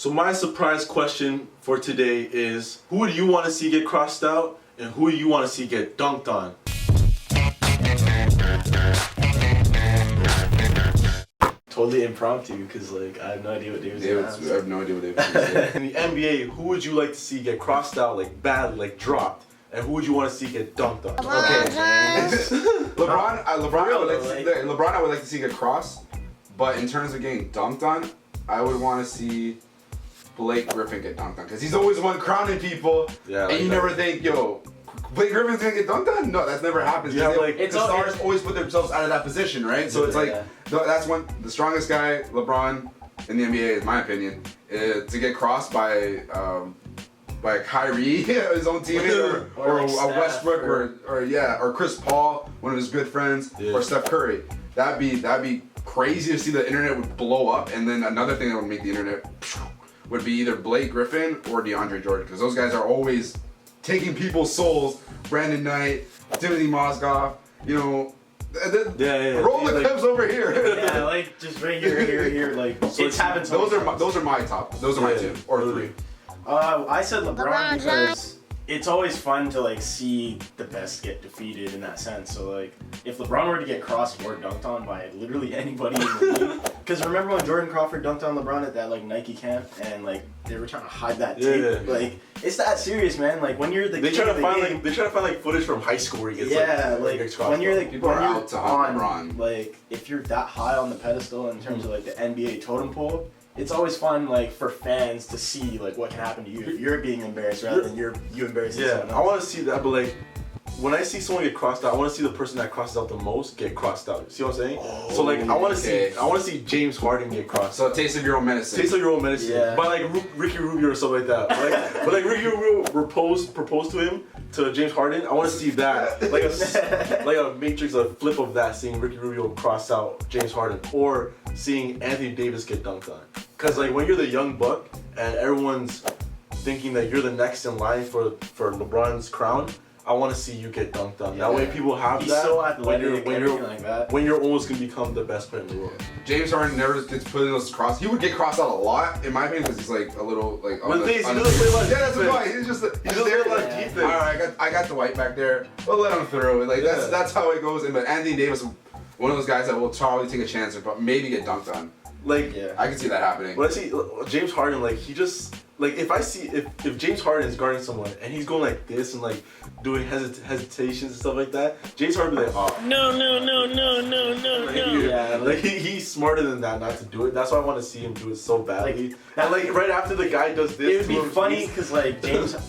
So my surprise question for today is, who do you want to see get crossed out, and who do you want to see get dunked on? Totally impromptu, because like I have no idea what David's gonna ask. I have no idea what David's gonna say. In the NBA, who would you like to see get crossed out, like badly, like dropped, and who would you want to see get dunked on? Okay, LeBron, I would like to see get crossed, but in terms of getting dunked on, I would want to see Blake Griffin get dunked on, because he's always the one crowning people, Yeah, and you never think, yo, Blake Griffin's gonna get dunked on? No, that's never happens. Yeah, like, the stars always put themselves out of that position, right? So it's like, that's the strongest guy, LeBron, in the NBA, in my opinion, to get crossed by Kyrie, his own teammate, or like Westbrook, or Chris Paul, one of his good friends, or Steph Curry. That'd be crazy to see. The internet would blow up, and then another thing that would make the internet would be either Blake Griffin or DeAndre Jordan, because those guys are always taking people's souls. Brandon Knight, Timothy Mozgov, you know. Roll the clips over here. Yeah, like just right here, like so it's happened. Those are my top. Those are my two or three. I said LeBron because it's always fun to like see the best get defeated in that sense. So like, if LeBron were to get crossed or dunked on by literally anybody in the league, because remember when Jordan Crawford dunked on LeBron at that like Nike camp, and like they were trying to hide that tape. Like it's that serious, man. Like when you're the they try to find footage from high school where he gets like when you're like people are out to hunt LeBron. Like if you're that high on the pedestal in terms of like the NBA totem pole. It's always fun, like, for fans to see, like, what can happen to you if you're being embarrassed rather than you embarrassing someone else. I want to see that, but, like, when I see someone get crossed out, I want to see the person that crosses out the most get crossed out. See what I'm saying? So, like, I want to see James Harden get crossed out. So, taste of your own medicine. Taste of your own medicine. Yeah. By, like, Ricky Rubio or something like that. But like Ricky Rubio proposed to him, to James Harden. I want to see that. Like a Matrix, a flip of that, seeing Ricky Rubio cross out James Harden. Or seeing Anthony Davis get dunked on. Because, like, when you're the young buck and everyone's thinking that you're the next in line for LeBron's crown, I want to see you get dunked on. That way people have He's that. So athletic, like that. When you're almost going to become the best player in the world. James Harden never gets put in those cross. He would get crossed out a lot, in my opinion, because he's, like, a little, like... But the thing is, he doesn't play a lot of defense. Yeah, that's the point. He's just there, like, defense. All right, I got Dwight back there. We'll let him throw it. Like, that's how it goes. But Anthony Davis, one of those guys that will probably take a chance, but maybe get dunked on. Like, I can see that happening. When I see James Harden, like, he just, like, if James Harden is guarding someone and he's going like this and like doing hesitations and stuff like that, James Harden be like, oh. No. Yeah, like he's smarter than that not to do it. That's why I want to see him do it so badly. And like right after the guy does this, it would be funny because like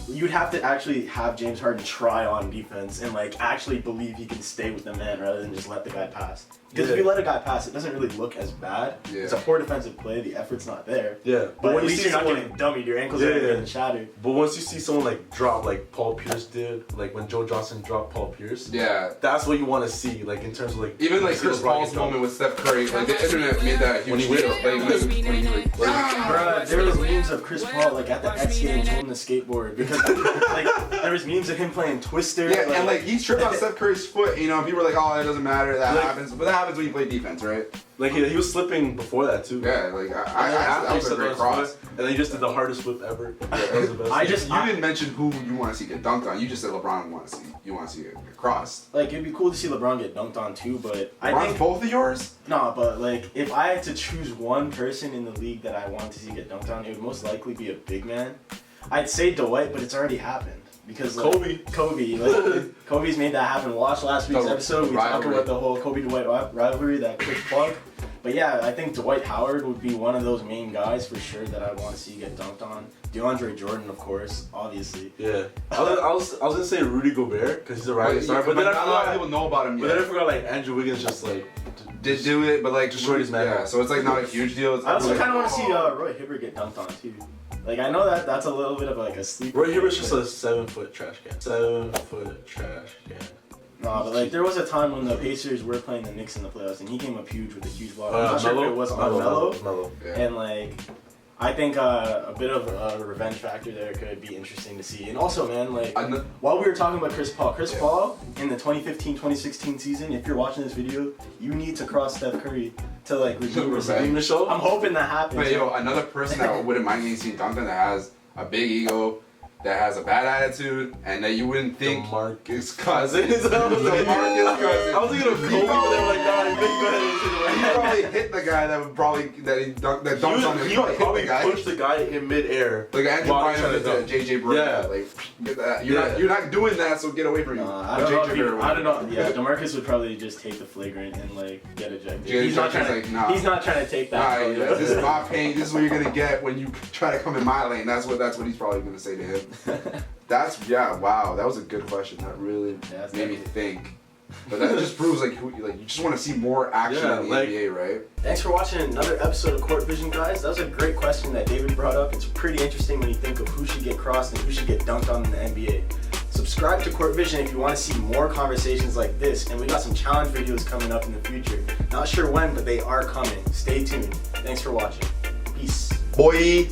you'd have to actually have James Harden try on defense and like actually believe he can stay with the man rather than just let the guy pass. Because if you let a guy pass, it doesn't really look as bad. Yeah. It's a poor defensive play. The effort's not there. Yeah, but when at least you're not getting dummied. Your ankles are getting shattered. But once you see someone like drop, like Paul Pierce did, like when Joe Johnson dropped Paul Pierce. Yeah, that's what you want to see. Like in terms of like even like Chris Paul's moment with Steph Curry. Like the internet made that huge deal. There was memes of Chris Paul like at the X Games holding the skateboard because like there was memes of him playing Twister. Yeah, and like he tripped on Steph Curry's foot. You know, people were like, "Oh, it doesn't matter. That happens." But that happens when you play defense, right? Like he was slipping before that too. Yeah, like I was a great cross, and then he just did the hardest flip ever. Yeah, that was the best. You didn't mention who you want to see get dunked on. You just said LeBron you want to see get crossed. Like it'd be cool to see LeBron get dunked on too, but I think both of yours. No, but like if I had to choose one person in the league that I want to see get dunked on, it would most likely be a big man. I'd say Dwight, but it's already happened. Because like, Kobe's made that happen. Watch last week's episode. We talked about the whole Kobe-Dwight rivalry, that quick plug. But yeah, I think Dwight Howard would be one of those main guys for sure that I want to see get dunked on. DeAndre Jordan, of course, obviously. Yeah. I was gonna say Rudy Gobert because he's a rising star, but then a lot of people know about him. But then I forgot like Andrew Wiggins just like did do it, but like destroyed his man. Yeah, so it's like not a huge deal. I also kind of want to see Roy Hibbert get dunked on too. Like I know that's a little bit of like a sleeper. Roy Hibbert's just a 7-foot trash can. 7-foot trash can. No, but like there was a time when the Pacers were playing the Knicks in the playoffs, and he came up huge with a huge block. I'm not sure if it was on Melo. Yeah. And like I think a bit of a revenge factor there could be interesting to see. And also, man, like, while we were talking about Chris Paul in the 2015-2016 season, if you're watching this video, you need to cross Steph Curry to, like, redeem the show. I'm hoping that happens. But, yo, another person that wouldn't mind getting seen dunked on that has a big ego, that has a bad attitude, and that you wouldn't think DeMarcus Cousins. DeMarcus Cousins. I was thinking of Kobe, but they were like, nah, go ahead and say He probably hit the guy that would probably dunked on him. He would probably pushed the guy in midair. Like Andrew Bynum did to JJ Barea. Yeah. Like, get that. You're not doing that, so get away from you. I don't know. Yeah, DeMarcus would probably just take the flagrant and like get ejected. He's not trying to take that. Nah, this is my pain. This is what you're gonna get when you try to come in my lane. That's what he's probably gonna say to him. Wow, that was a good question. That really made me think. But that just proves like you just want to see more action in the NBA, right? Thanks for watching another episode of Court Vision, guys. That was a great question that David brought up. It's pretty interesting when you think of who should get crossed and who should get dunked on in the NBA. Subscribe to Court Vision if you want to see more conversations like this, and we got some challenge videos coming up in the future. Not sure when, but they are coming. Stay tuned. Thanks for watching. Peace. Boy.